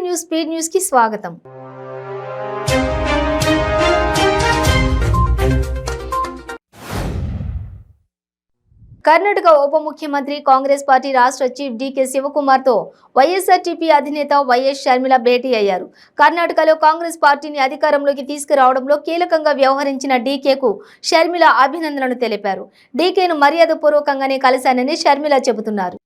News speed news కి స్వాగతం. కర్ణాటక ఉప ముఖ్యమంత్రి కాంగ్రెస్ పార్టీ రాష్ట్ర చీఫ్ డీకే శివకుమార్ తో వైఎస్ఆర్టీపీ అధినేత వైఎస్ షర్మిల భేటీ అయ్యారు. కర్ణాటకలో కాంగ్రెస్ పార్టీని అధికారంలోకి తీసుకురావడంలో కీలకంగా వ్యవహరించిన డీకేకు షర్మిల అభినందనలు తెలిపారు. డీకేను మర్యాదపూర్వకంగానే కలిశానని షర్మిల చెబుతున్నారు.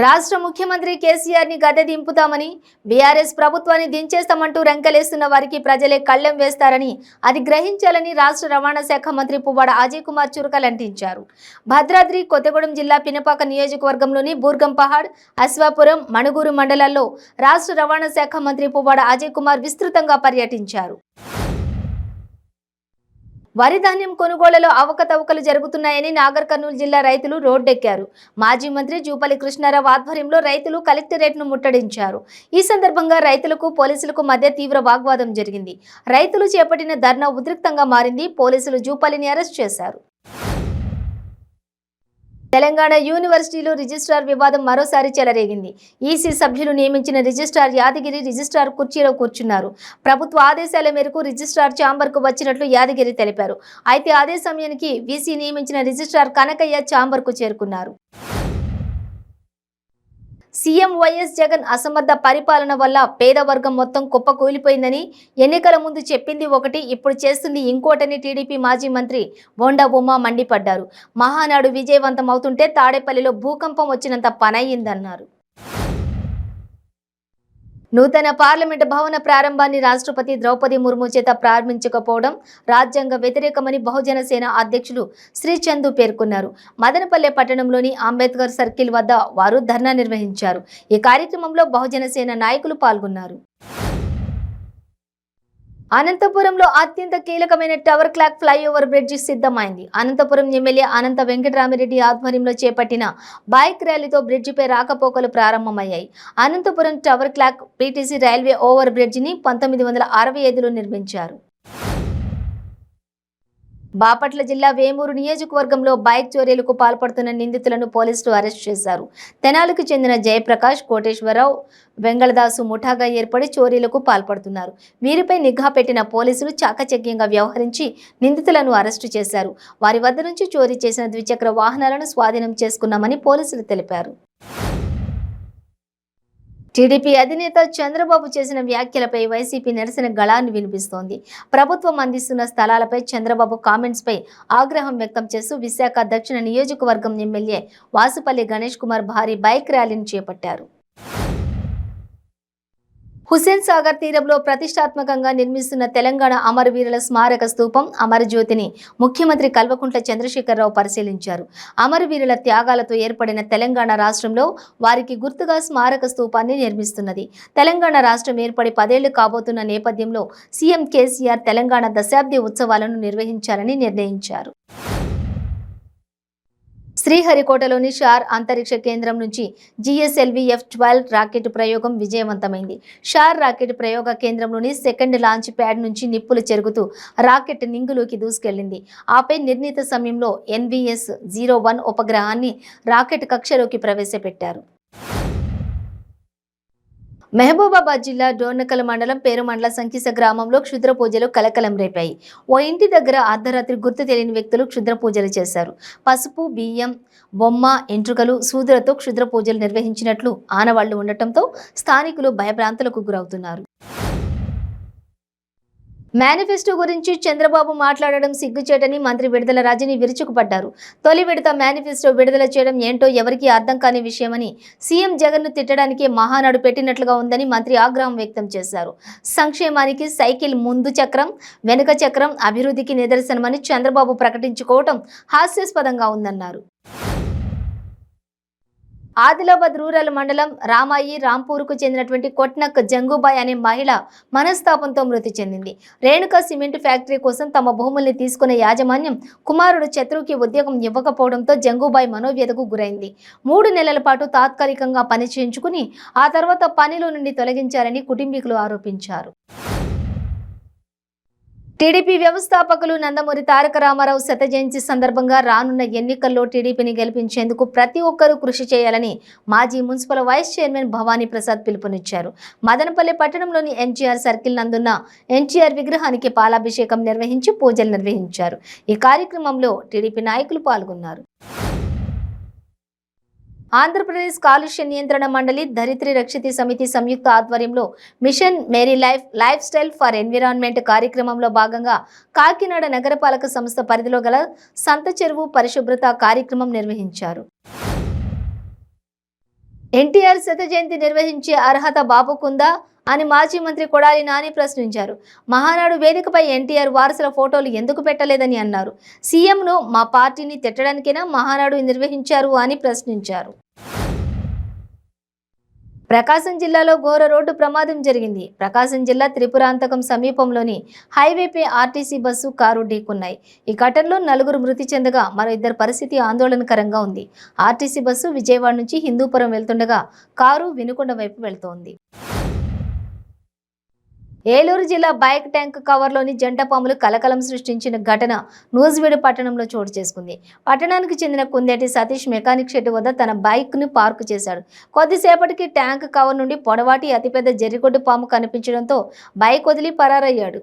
రాష్ట్ర ముఖ్యమంత్రి కేసీఆర్ ని గద్దె దింపుతామని, బీఆర్ఎస్ ప్రభుత్వాన్ని దించేస్తామంటూ రెంకలేస్తున్న వారికి ప్రజలే కళ్లెం వేస్తారని అది గ్రహించాలని రాష్ట్ర రవాణా శాఖ మంత్రి పువ్వాడ అజయ్ కుమార్ చురకలంటించారు. భద్రాద్రి కొత్తగూడెం జిల్లా పినపాక నియోజకవర్గంలోని బూర్గంపహాడ్, అశ్వాపురం, మణుగూరు మండలాల్లో రాష్ట్ర రవాణా శాఖ మంత్రి పువ్వాడ అజయ్ కుమార్ విస్తృతంగా పర్యటించారు. వరి ధాన్యం కొనుగోళ్లలో అవకతవకలు జరుగుతున్నాయని నాగర్ కర్నూలు జిల్లా రైతులు రోడ్డెక్కారు. మాజీ మంత్రి జూపల్లి కృష్ణారావు ఆధ్వర్యంలో రైతులు కలెక్టరేట్ను ముట్టడించారు. ఈ సందర్భంగా రైతులకు పోలీసులకు మధ్య తీవ్ర వాగ్వాదం జరిగింది. రైతులు చేపట్టిన ధర్నా ఉద్రిక్తంగా మారింది. పోలీసులు జూపల్లిని అరెస్ట్ చేశారు. తెలంగాణ యూనివర్సిటీలో రిజిస్ట్రార్ వివాదం మరోసారి చెలరేగింది. ఈసీ సభ్యులు నియమించిన రిజిస్ట్రార్ యాదగిరి రిజిస్ట్రార్ కుర్చీలో కూర్చున్నారు. ప్రభుత్వ ఆదేశాల మేరకు రిజిస్ట్రార్ ఛాంబర్కు వచ్చినట్లు యాదగిరి తెలిపారు. అయితే అదే సమయానికి వీసీ నియమించిన రిజిస్ట్రార్ కనకయ్య ఛాంబర్కు చేరుకున్నారు. సీఎం వైఎస్ జగన్ అసమర్థ పరిపాలన వల్ల పేదవర్గం మొత్తం కుప్పకూలిపోయిందని, ఎన్నికల ముందు చెప్పింది ఒకటి, ఇప్పుడు చేస్తుంది ఇంకోటని టీడీపీ మాజీ మంత్రి బొండా ఉమా మండిపడ్డారు. మహానాడు విజయవంతం అవుతుంటే తాడేపల్లిలో భూకంపం వచ్చినంత పనయ్యిందన్నారు. నూతన పార్లమెంటు భవన ప్రారంభాన్ని రాష్ట్రపతి ద్రౌపది ముర్ము చేత ప్రారంభించకపోవడం రాజ్యాంగ వ్యతిరేకమని బహుజన సేన అధ్యక్షులు శ్రీ చందు పేర్కొన్నారు. మదనపల్లె పట్టణంలోని అంబేద్కర్ సర్కిల్ వద్ద వారు ధర్నా నిర్వహించారు. ఈ కార్యక్రమంలో బహుజన సేన నాయకులు పాల్గొన్నారు. అనంతపురంలో అత్యంత కీలకమైన టవర్ క్లాక్ ఫ్లైఓవర్ బ్రిడ్జి సిద్ధమైంది. అనంతపురం ఎమ్మెల్యే అనంత వెంకటరామిరెడ్డి ఆధ్వర్యంలో చేపట్టిన బైక్ ర్యాలీతో బ్రిడ్జిపై రాకపోకలు ప్రారంభమయ్యాయి. Anantapuram tower clock PTC railway over బ్రిడ్జిని 1965లో నిర్మించారు. బాపట్ల జిల్లా వేమూరు నియోజకవర్గంలో బైక్ చోరీలకు పాల్పడుతున్న నిందితులను పోలీసులు అరెస్ట్ చేశారు. తెనాలికి చెందిన జయప్రకాష్, కోటేశ్వరరావు, వెంగళదాసు ముఠాగా ఏర్పడి చోరీలకు పాల్పడుతున్నారు. వీరిపై నిఘా పెట్టిన పోలీసులు చాకచక్యంగా వ్యవహరించి నిందితులను అరెస్టు చేశారు. వారి వద్ద నుంచి చోరీ చేసిన ద్విచక్ర వాహనాలను స్వాధీనం చేసుకున్నామని పోలీసులు తెలిపారు. టీడీపీ అధినేత చంద్రబాబు చేసిన వ్యాఖ్యలపై వైసీపీ నిరసన గళాన్ని వినిపిస్తోంది. ప్రభుత్వం అందిస్తున్న స్థలాలపై చంద్రబాబు కామెంట్స్ పై ఆగ్రహం వ్యక్తం చేస్తూ విశాఖ దక్షిణ నియోజకవర్గం ఎమ్మెల్యే వాసుపల్లి గణేష్ కుమార్ భారీ బైక్ ర్యాలీని చేపట్టారు. హుస్సేన్ సాగర్ తీరంలో ప్రతిష్టాత్మకంగా నిర్మిస్తున్న తెలంగాణ అమరవీరుల స్మారక స్తూపం అమరజ్యోతిని ముఖ్యమంత్రి కల్వకుంట్ల చంద్రశేఖరరావు పరిశీలించారు. అమరవీరుల త్యాగాలతో ఏర్పడిన తెలంగాణ రాష్ట్రంలో వారికి గుర్తుగా స్మారక స్తూపాన్ని నిర్మిస్తున్నది. తెలంగాణ రాష్ట్రం ఏర్పడి 10 ఏళ్లు కాబోతున్న నేపథ్యంలో సీఎం కేసీఆర్ తెలంగాణ దశాబ్ది ఉత్సవాలను నిర్వహించాలని నిర్ణయించారు. శ్రీహరికోటలోని షార్ అంతరిక్ష కేంద్రం నుంచి జిఎస్ఎల్వి F-12 రాకెట్ ప్రయోగం విజయవంతమైంది. షార్ రాకెట్ ప్రయోగ కేంద్రంలోని సెకండ్ లాంచ్ ప్యాడ్ నుంచి నిప్పులు చెరుగుతూ రాకెట్ నింగులోకి దూసుకెళ్లింది. ఆపై నిర్ణీత సమయంలో NVS-01 ఉపగ్రహాన్ని రాకెట్ కక్షలోకి ప్రవేశపెట్టారు. మహబూబాబాద్ జిల్లా డోర్నకల్ మండలం పేరుమండల సంకీస గ్రామంలో క్షుద్ర పూజలు కలకలం రేపాయి. ఓ ఇంటి దగ్గర అర్ధరాత్రి గుర్తు తెలియని వ్యక్తులు క్షుద్ర పూజలు చేశారు. పసుపు, బియ్యం, బొమ్మ, ఎంట్రుకలు, సూదులతో క్షుద్ర పూజలు నిర్వహించినట్లు ఆనవాళ్లు ఉండటంతో స్థానికులు భయభ్రాంతులకు గురవుతున్నారు. మేనిఫెస్టో గురించి చంద్రబాబు మాట్లాడడం సిగ్గుచేటని మంత్రి విడుదల రజని విరుచుకుపడ్డారు. తొలి విడత మేనిఫెస్టో విడుదల చేయడం ఏంటో ఎవరికీ అర్థం కాని విషయమని, సీఎం జగన్ను తిట్టడానికే మహానాడు పెట్టినట్లుగా ఉందని మంత్రి ఆగ్రహం వ్యక్తం చేశారు. సంక్షేమానికి సైకిల్ ముందు చక్రం, వెనుక చక్రం, అభివృద్ధికి నిదర్శనమని చంద్రబాబు ప్రకటించుకోవడం హాస్యాస్పదంగా ఉందన్నారు. ఆదిలాబాద్ రూరల్ మండలం రామాయి రాంపూర్కు చెందినటువంటి కొట్నక్ జంగుబాయ్ అనే మహిళ మనస్తాపంతో మృతి చెందింది. రేణుకా సిమెంట్ ఫ్యాక్టరీ కోసం తమ భూముల్ని తీసుకున్న యాజమాన్యం కుమారుడు చతురుకి ఉద్యోగం ఇవ్వకపోవడంతో జంగుబాయ్ మనోవ్యతకు గురైంది. 3 నెలల పాటు తాత్కాలికంగా పని చేయించుకుని ఆ తర్వాత పనిలో నుండి తొలగించారని కుటుంబీకులు ఆరోపించారు. టీడీపీ వ్యవస్థాపకులు నందమూరి తారక రామారావు శత జయంతి సందర్భంగా రానున్న ఎన్నికల్లో టీడీపీని గెలిపించేందుకు ప్రతి ఒక్కరూ కృషి చేయాలని మాజీ municipal vice chairman Bhavani Prasad పిలుపునిచ్చారు. మదనపల్లి పట్టణంలోని ఎన్టీఆర్ సర్కిల్ నందున్న ఎన్టీఆర్ విగ్రహానికి పాలాభిషేకం నిర్వహించి పూజలు నిర్వహించారు. ఈ కార్యక్రమంలో టీడీపీ నాయకులు పాల్గొన్నారు. ఆంధ్రప్రదేశ్ కాలుష్య నియంత్రణ మండలి ధరిత్రి రక్షితి సమితి సంయుక్త ఆధ్వర్యంలో మిషన్ మేరీ లైఫ్ స్టైల్ ఫర్ ఎన్విరాన్మెంట్ కార్యక్రమంలో భాగంగా కాకినాడ నగరపాలక సంస్థ పరిధిలో గల సంత చెరువు పరిశుభ్రత కార్యక్రమం నిర్వహించారు. ఎన్టీఆర్ శత జయంతి నిర్వహించే అర్హత బాబుకుందా అని మాజీ మంత్రి కొడాలి నాని ప్రశ్నించారు. మహానాడు వేదికపై ఎన్టీఆర్ వారసుల ఫోటోలు ఎందుకు పెట్టలేదని అన్నారు. సీఎంను మా పార్టీని తిట్టడానికైనా మహానాడు నిర్వహించారు అని ప్రశ్నించారు. ప్రకాశం జిల్లాలో ఘోర రోడ్డు ప్రమాదం జరిగింది. ప్రకాశం జిల్లా త్రిపురాంతకం సమీపంలోని హైవేపై ఆర్టీసీ బస్సు కారు ఢీకొన్నాయి. ఈ ఘటనలో 4 మృతి చెందగా మరో 2 పరిస్థితి ఆందోళనకరంగా ఉంది. ఆర్టీసీ బస్సు విజయవాడ నుంచి హిందూపురం వెళ్తుండగా కారు వినుకొండ వైపు వెళ్తోంది. ఏలూరు జిల్లా బైక్ ట్యాంక్ కవర్లోని జంట పాములు కలకలం సృష్టించిన ఘటన నూజివీడు పట్టణంలో చోటు చేసుకుంది. పట్టణానికి చెందిన కుందేటి సతీష్ మెకానిక్ షెడ్ వద్ద తన బైక్ను పార్కు చేశాడు. కొద్దిసేపటికి ట్యాంక్ కవర్ నుండి పొడవాటి అతిపెద్ద జర్రిగొడ్డు పాము కనిపించడంతో బైక్ వదిలి పరారయ్యాడు.